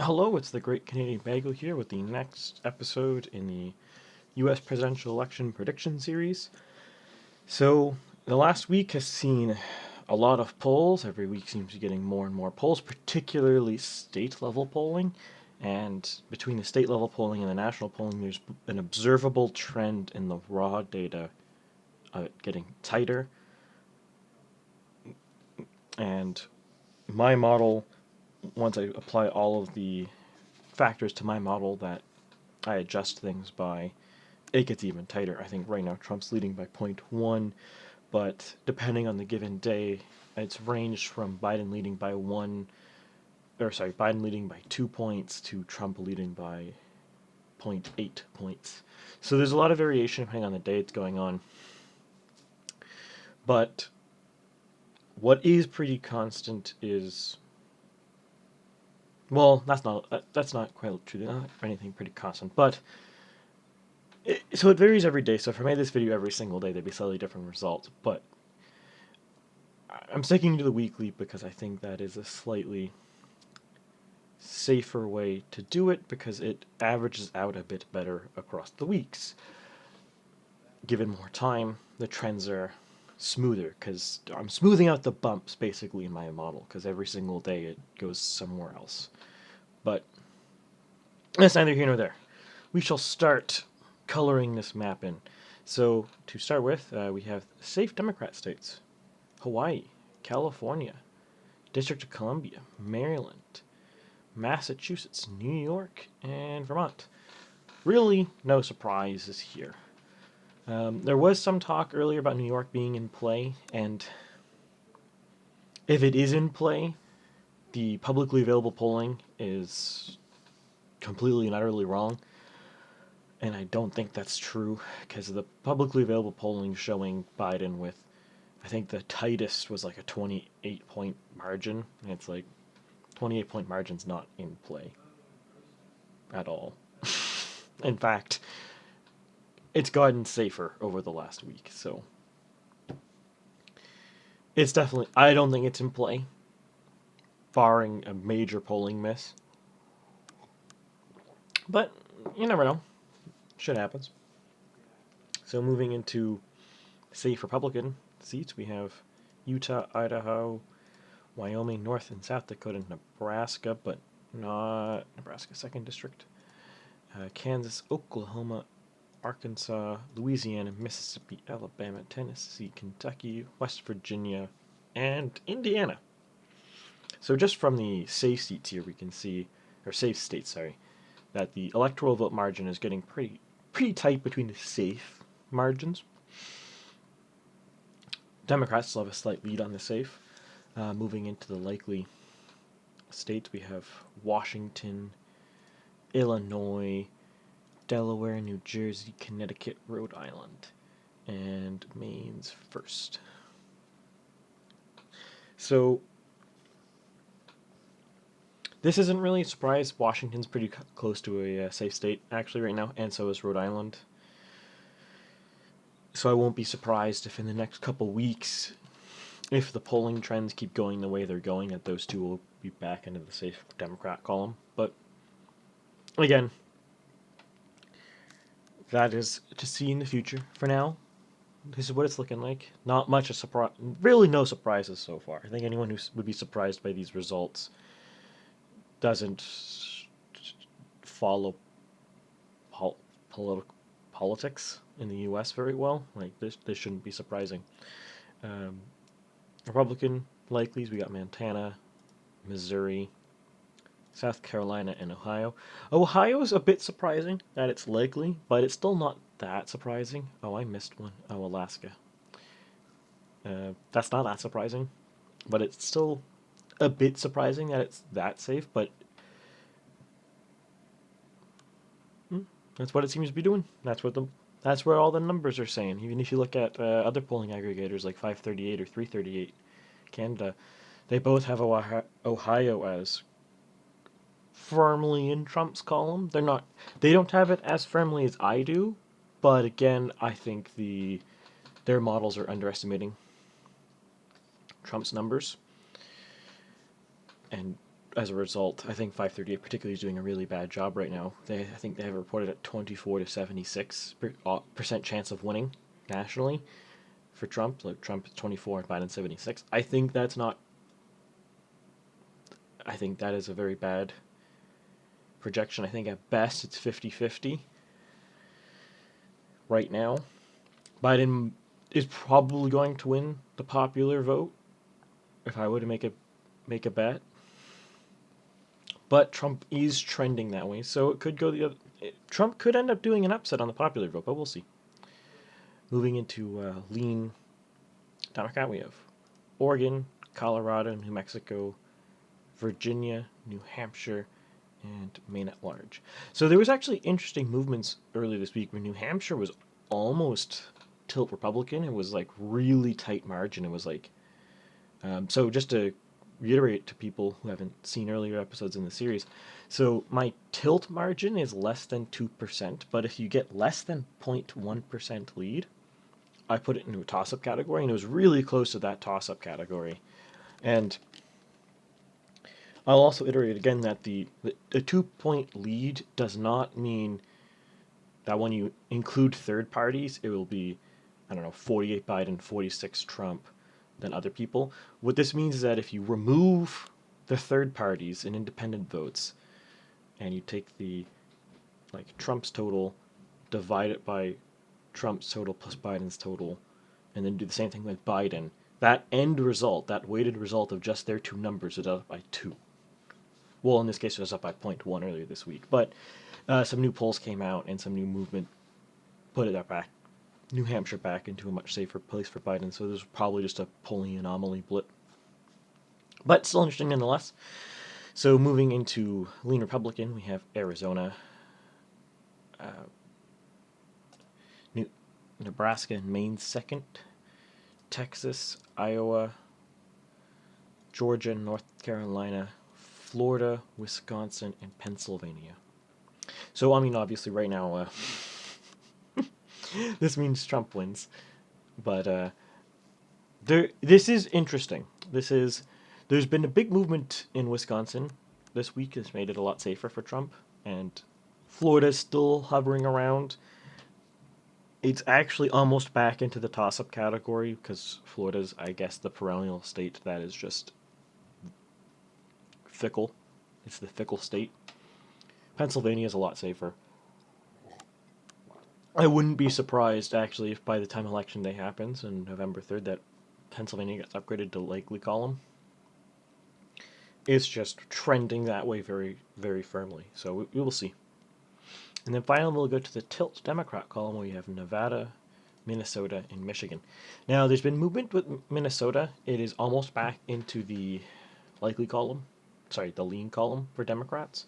Hello, it's the Great Canadian Bagel here with the next episode in the U.S. presidential election prediction series. So, the last week has seen a lot of polls. Every week seems to be getting more and more polls, particularly state level polling. And between the state level polling and the national polling, there's an observable trend in the raw data getting tighter. And my model, once I apply all of the factors to my model that I adjust things by, it gets even tighter. I think right now Trump's leading by 0.1, but depending on the given day, it's ranged from Biden leading by Biden leading by 2 points to Trump leading by 0.8 points. So there's a lot of variation depending on the day it's going on. But what is pretty constant is, well, that's not quite true. Not anything pretty constant, but so it varies every day. So if I made this video every single day, there'd be slightly different results. But I'm sticking to the weekly because I think that is a slightly safer way to do it because it averages out a bit better across the weeks. Given more time, the trends are smoother because I'm smoothing out the bumps basically in my model because every single day it goes somewhere else. But that's neither here nor there. We shall start coloring this map in. So to start with, we have safe Democrat states: Hawaii, California, District of Columbia, Maryland, Massachusetts, New York, and Vermont. Really no surprises here. There was some talk earlier about New York being in play, and if it is in play, the publicly available polling is completely and utterly wrong. And I don't think that's true, because the publicly available polling showing Biden with, I think the tightest was like a 28-point margin, and it's like, 28-point margin's not in play at all. In fact, it's gotten safer over the last week, so it's definitely, I don't think it's in play, barring a major polling miss. But you never know. Shit happens. So moving into safe Republican seats, we have Utah, Idaho, Wyoming, North and South Dakota, Nebraska, but not Nebraska 2nd District, Kansas, Oklahoma, Arkansas, Louisiana, Mississippi, Alabama, Tennessee, Kentucky, West Virginia, and Indiana. So just from the safe seats here, we can see, or safe states, sorry, that the electoral vote margin is getting pretty tight between the safe margins. Democrats still have a slight lead on the safe. Moving into the likely states, we have Washington, Illinois, Delaware, New Jersey, Connecticut, Rhode Island, and Maine's first. So this isn't really a surprise. Washington's pretty close to a safe state actually right now, and so is Rhode Island. So I won't be surprised if in the next couple weeks, if the polling trends keep going the way they're going, that those two will be back into the safe Democrat column. But again, that is to see in the future. For now, this is what it's looking like. Not much a surprise. Really no surprises so far. I think anyone who would be surprised by these results doesn't follow politics in the U.S. very well. Like this shouldn't be surprising. Republican likelies, we got Montana, Missouri, South Carolina, and Ohio. Ohio's a bit surprising that it's likely, but it's still not that surprising. Oh, I missed one. Oh, Alaska. That's not that surprising, but it's still a bit surprising that it's that safe, but that's what it seems to be doing. That's where all the numbers are saying. Even if you look at other polling aggregators like 538 or 338 Canada, they both have Ohio as firmly in Trump's column. They don't have it as firmly as I do, but again, I think their models are underestimating Trump's numbers. And as a result, I think 538 particularly is doing a really bad job right now. I think they have reported at 24 to 76% chance of winning nationally for Trump. Like Trump is 24 and Biden 76. I think that's not. I think that is a very bad projection. I think at best it's 50-50 right now. Biden is probably going to win the popular vote if I were to make a bet. But Trump is trending that way, so it could go the other. Trump could end up doing an upset on the popular vote, but we'll see. Moving into lean Democrat, we have Oregon, Colorado, New Mexico, Virginia, New Hampshire, and Maine at large. So there was actually interesting movements earlier this week where New Hampshire was almost tilt Republican. It was like really tight margin. It was like so just to reiterate to people who haven't seen earlier episodes in the series, so my tilt margin is less than 2%, but if you get less than 0.1% lead, I put it into a toss-up category, and it was really close to that toss-up category. And I'll also iterate again that the 2-point lead does not mean that when you include third parties, it will be, 48 Biden, 46 Trump, than other people. What this means is that if you remove the third parties and independent votes, and you take the Trump's total, divide it by Trump's total plus Biden's total, and then do the same thing with Biden, that end result, that weighted result of just their two numbers, is up by 2. Well, in this case, it was up by 0.1 earlier this week. But some new polls came out, and some new movement put it back, New Hampshire back into a much safer place for Biden. So this was probably just a polling anomaly blip. But still interesting nonetheless. So moving into lean Republican, we have Arizona, Nebraska and Maine second, Texas, Iowa, Georgia, North Carolina, Florida, Wisconsin, and Pennsylvania. So, obviously right now, this means Trump wins. But this is interesting. There's been a big movement in Wisconsin this week that's made it a lot safer for Trump, and Florida's still hovering around. It's actually almost back into the toss-up category because Florida's, I guess, the perennial state that is just fickle. It's the fickle state. Pennsylvania is a lot safer. I wouldn't be surprised, actually, if by the time Election Day happens on November 3rd that Pennsylvania gets upgraded to likely column. It's just trending that way very, very firmly. So we will see. And then finally, we'll go to the tilt Democrat column where you have Nevada, Minnesota, and Michigan. Now, there's been movement with Minnesota. It is almost back into the likely column. Sorry, the lean column for Democrats.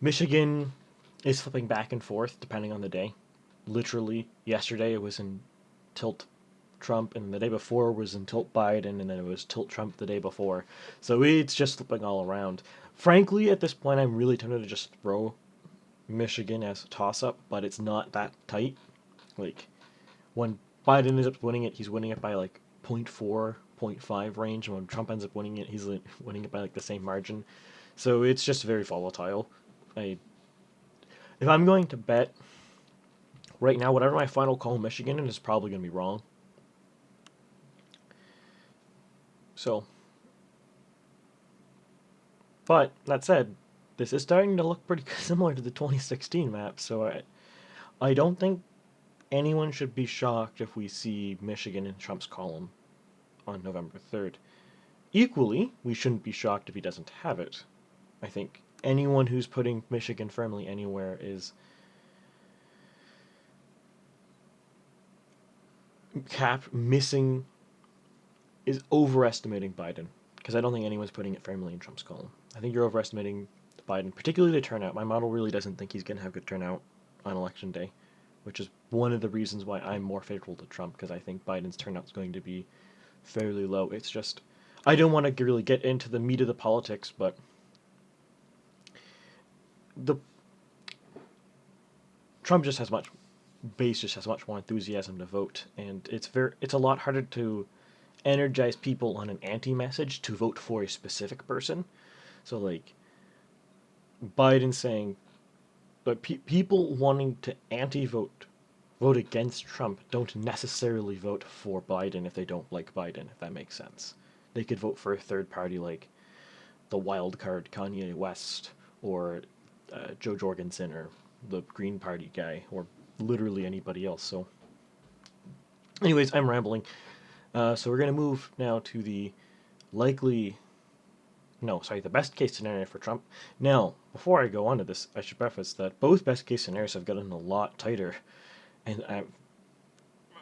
Michigan is flipping back and forth depending on the day. Literally, yesterday it was in tilt Trump, and the day before was in tilt Biden, and then it was tilt Trump the day before. So it's just flipping all around. Frankly, at this point, I'm really tempted to just throw Michigan as a toss-up, but it's not that tight. Like, when Biden ends up winning it, he's winning it by 0.4, 0.5 range, and when Trump ends up winning it, he's winning it by the same margin. So it's just very volatile. If I'm going to bet right now, whatever my final call Michigan is probably going to be wrong. So, but that said, this is starting to look pretty similar to the 2016 map, so I don't think anyone should be shocked if we see Michigan in Trump's column on November 3rd. Equally, we shouldn't be shocked if he doesn't have it. I think anyone who's putting Michigan firmly anywhere is is overestimating Biden, because I don't think anyone's putting it firmly in Trump's column. I think you're overestimating Biden, particularly the turnout. My model really doesn't think he's going to have good turnout on Election Day, which is one of the reasons why I'm more favorable to Trump, because I think Biden's turnout is going to be fairly low. It's just, I don't want to really get into the meat of the politics, but Trump just has much more enthusiasm to vote, and it's a lot harder to energize people on an anti-message to vote for a specific person. So, like, Biden saying, but people wanting to vote against Trump don't necessarily vote for Biden if they don't like Biden, if that makes sense. They could vote for a third party like the wild card Kanye West or Joe Jorgensen or the Green Party guy or literally anybody else. So, anyways, I'm rambling. So we're going to move now to the likely, no, sorry, the best case scenario for Trump. Now, before I go on to this, I should preface that both best case scenarios have gotten a lot tighter, and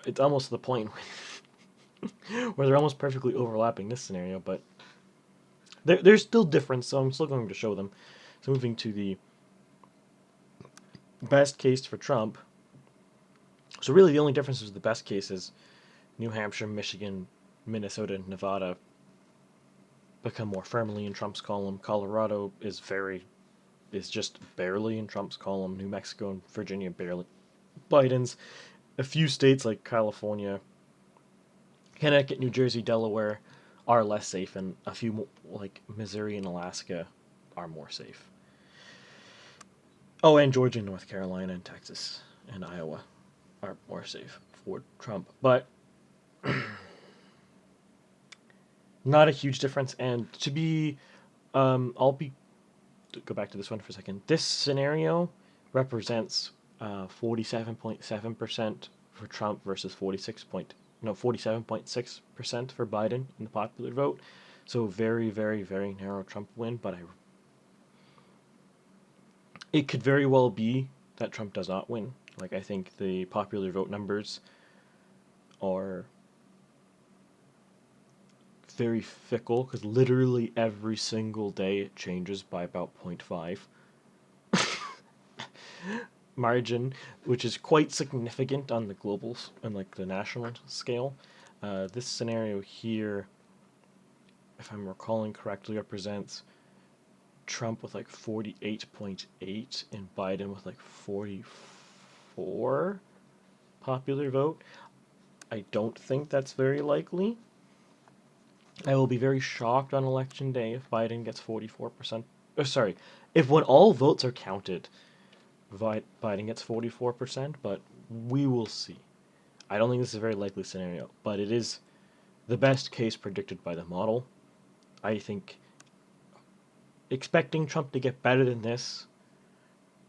it's almost to the point where they're almost perfectly overlapping this scenario, but there's still difference, so I'm still going to show them. So moving to the best case for Trump. So really the only difference is the best case is New Hampshire, Michigan, Minnesota, and Nevada become more firmly in Trump's column. Colorado is just barely in Trump's column. New Mexico and Virginia barely Biden's. A few states like California, Connecticut, New Jersey, Delaware are less safe, and a few like Missouri and Alaska are more safe. Oh, and Georgia, North Carolina, and Texas, and Iowa are more safe for Trump. But not a huge difference. And to be, go back to this one for a second. This scenario represents 47.7% for Trump versus 47.6% for Biden in the popular vote. So very, very, very narrow Trump win. But it could very well be that Trump does not win. Like, I think the popular vote numbers are very fickle because literally every single day it changes by about 0.5 margin, which is quite significant on the global and like the national scale. This scenario here, if I'm recalling correctly, represents Trump with like 48.8 and Biden with like 44 popular vote. I don't think that's very likely. I will be very shocked on election day if Biden gets 44%. If when all votes are counted, Biden gets 44%, but we will see. I don't think this is a very likely scenario, but it is the best case predicted by the model. I think expecting Trump to get better than this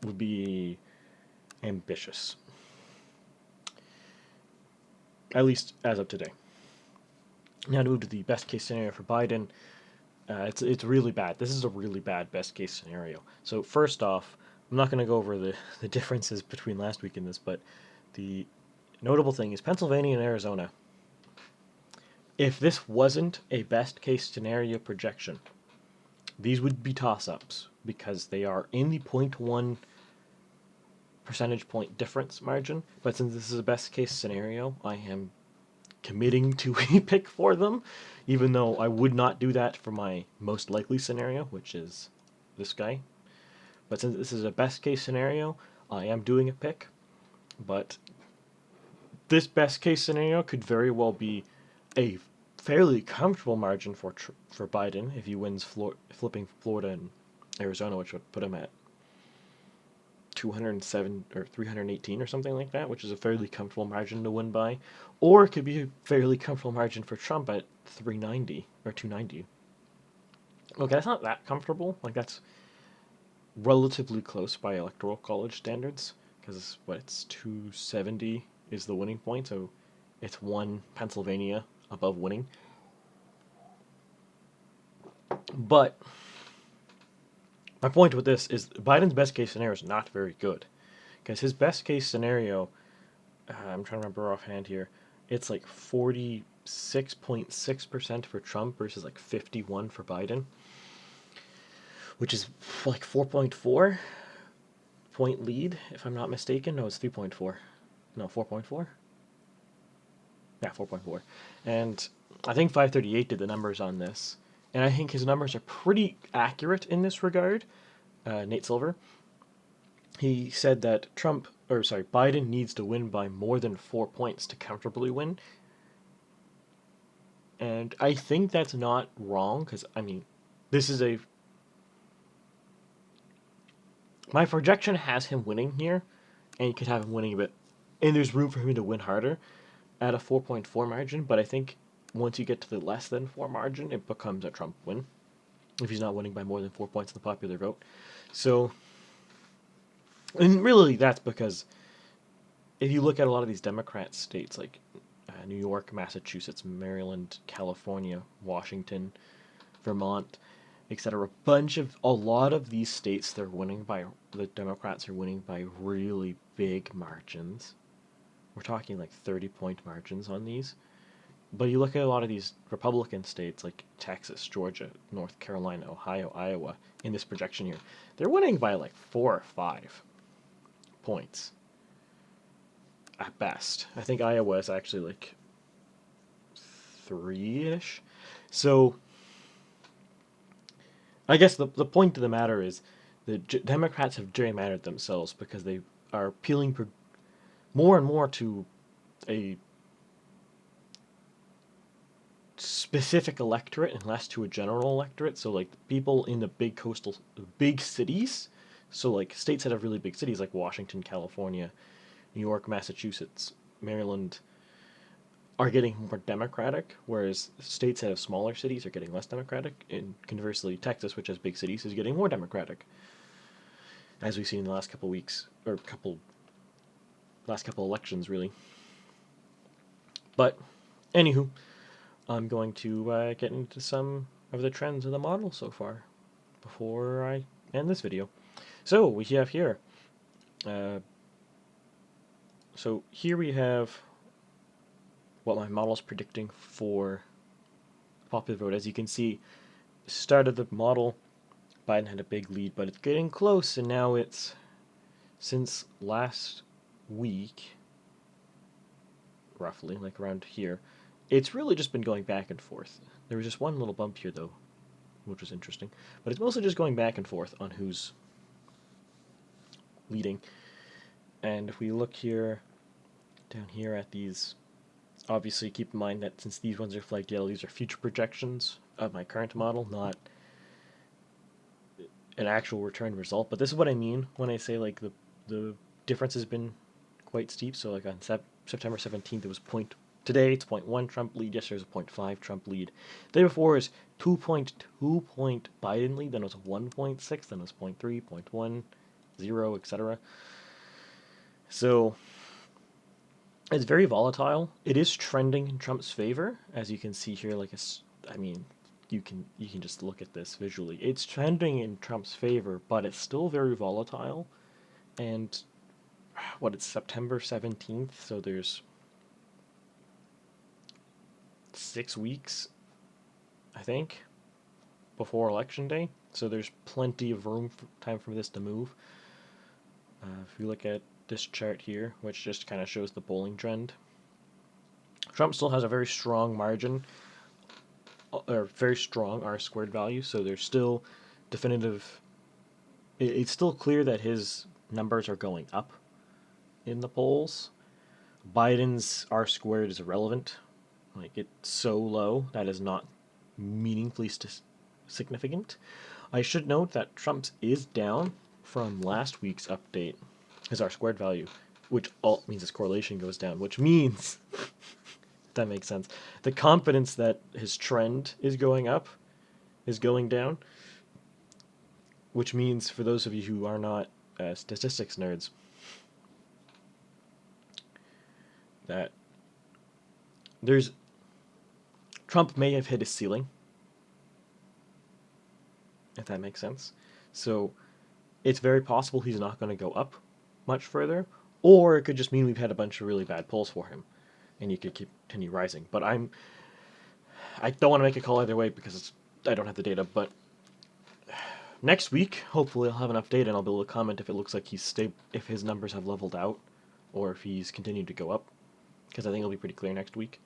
would be ambitious. At least as of today. Now to move to the best case scenario for Biden. It's really bad. This is a really bad best case scenario. So first off, I'm not going to go over the differences between last week and this, but the notable thing is Pennsylvania and Arizona. If this wasn't a best case scenario projection, these would be toss-ups because they are in the 0.1 percentage point difference margin. But since this is a best case scenario, I am committing to a pick for them, even though I would not do that for my most likely scenario, which is this guy. But since this is a best case scenario, I am doing a pick. But this best case scenario could very well be a fairly comfortable margin for Biden if he wins flipping Florida and Arizona, which would put him at 207 or 318 or something like that, which is a fairly comfortable margin to win by. Or it could be a fairly comfortable margin for Trump at 390 or 290. Okay, that's not that comfortable. Like, that's relatively close by electoral college standards, because it's 270 is the winning point, so it's one Pennsylvania above winning. But my point with this is Biden's best case scenario is not very good, because his best case scenario, I'm trying to remember offhand here, it's like 46.6% for Trump versus like 51 for Biden, which is like 4.4 point lead, if I'm not mistaken. No, it's 3.4. No, 4.4? Yeah, 4.4. And I think 538 did the numbers on this. And I think his numbers are pretty accurate in this regard. Nate Silver. He said that Biden needs to win by more than 4 points to comfortably win. And I think that's not wrong, because, I mean, this is a My projection has him winning here, and you could have him winning a bit, and there's room for him to win harder at a 4.4 margin, but I think once you get to the less than 4 margin, it becomes a Trump win, if he's not winning by more than 4 points in the popular vote. So, and really that's because if you look at a lot of these Democrat states, like New York, Massachusetts, Maryland, California, Washington, Vermont, etc., a lot of these states, the Democrats are winning by really big margins. We're talking like 30-point margins on these. But you look at a lot of these Republican states like Texas, Georgia, North Carolina, Ohio, Iowa, in this projection here, they're winning by like 4 or 5 points at best. I think Iowa is actually like 3-ish. So I guess the point of the matter is the Democrats have gerrymandered themselves because they are appealing more and more to a specific electorate and less to a general electorate. So like people in the big cities, so like states that have really big cities like Washington, California, New York, Massachusetts, Maryland, are getting more Democratic, whereas states that have smaller cities are getting less Democratic, and conversely Texas, which has big cities, is getting more Democratic, as we've seen in the last couple weeks, or last couple elections really. But anywho, I'm going to get into some of the trends of the model so far before I end this video. So we have here, we have what my model is predicting for popular vote. As you can see, start of the model, Biden had a big lead, but it's getting close, and now it's, since last week, roughly, like around here, it's really just been going back and forth. There was just one little bump here, though, which was interesting, but it's mostly just going back and forth on who's leading. And if we look here, down here at these, obviously keep in mind that since these ones are flagged yellow, these are future projections of my current model, not an actual return result. But this is what I mean when I say like the difference has been quite steep. So like on September 17th, it was today it's 0.1 Trump lead. Yesterday was a 0.5 Trump lead. The day before is 2.2 point Biden lead. Then it was 1.6. Then it was 0.3, 0.1, 0, etc. So it's very volatile. It is trending in Trump's favor, as you can see here. You can just look at this visually. It's trending in Trump's favor, but it's still very volatile. And it's September 17th, so there's 6 weeks, I think, before Election Day. So there's plenty of time for this to move. If you look at this chart here, which just kind of shows the polling trend, Trump still has a very strong margin, or very strong R-squared value, so there's still definitive, it's still clear that his numbers are going up in the polls. Biden's R-squared is irrelevant. Like, it's so low that is not meaningfully significant. I should note that Trump's is down from last week's update, his R-squared value, which all means his correlation goes down, which means, if that makes sense, the confidence that his trend is going up is going down, which means, for those of you who are not statistics nerds, that Trump may have hit his ceiling, if that makes sense. So it's very possible he's not going to go up much further, or it could just mean we've had a bunch of really bad polls for him, and he could continue rising. But I don't want to make a call either way because I don't have the data. But next week, hopefully, I'll have an update and I'll be able to comment if it looks like if his numbers have leveled out, or if he's continued to go up, because I think it'll be pretty clear next week.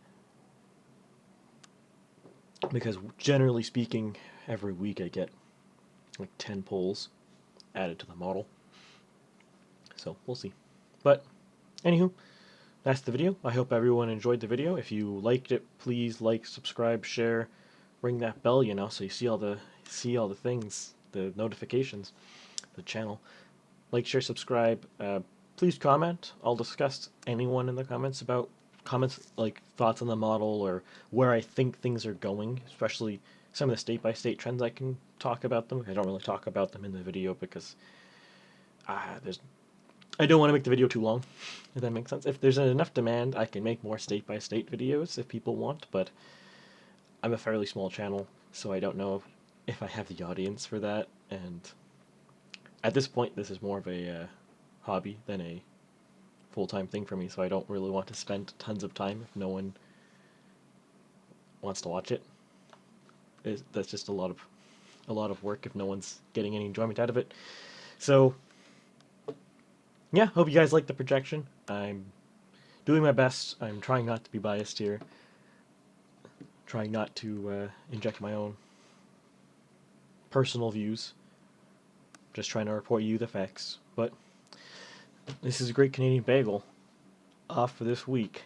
Because generally speaking, every week I get like 10 polls added to the model. So we'll see. But anywho, that's the video. I hope everyone enjoyed the video. If you liked it, please like, subscribe, share, ring that bell, so you see all the things, the notifications, the channel. like, share, subscribe. Please comment. I'll discuss anyone in the comments about like thoughts on the model or where I think things are going, especially some of the state-by-state trends. I can talk about them. I don't really talk about them in the video because I don't want to make the video too long, if that makes sense. If there's enough demand, I can make more state-by-state videos if people want, but I'm a fairly small channel, so I don't know if I have the audience for that, and at this point, this is more of a hobby than a full-time thing for me, so I don't really want to spend tons of time if no one wants to watch it. That's just a lot of work if no one's getting any enjoyment out of it. So yeah, hope you guys like the projection. I'm doing my best. I'm trying not to be biased here. Trying not to inject my own personal views. Just trying to report you the facts. But this is a great Canadian bagel. Off for this week.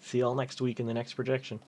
See y'all next week in the next projection.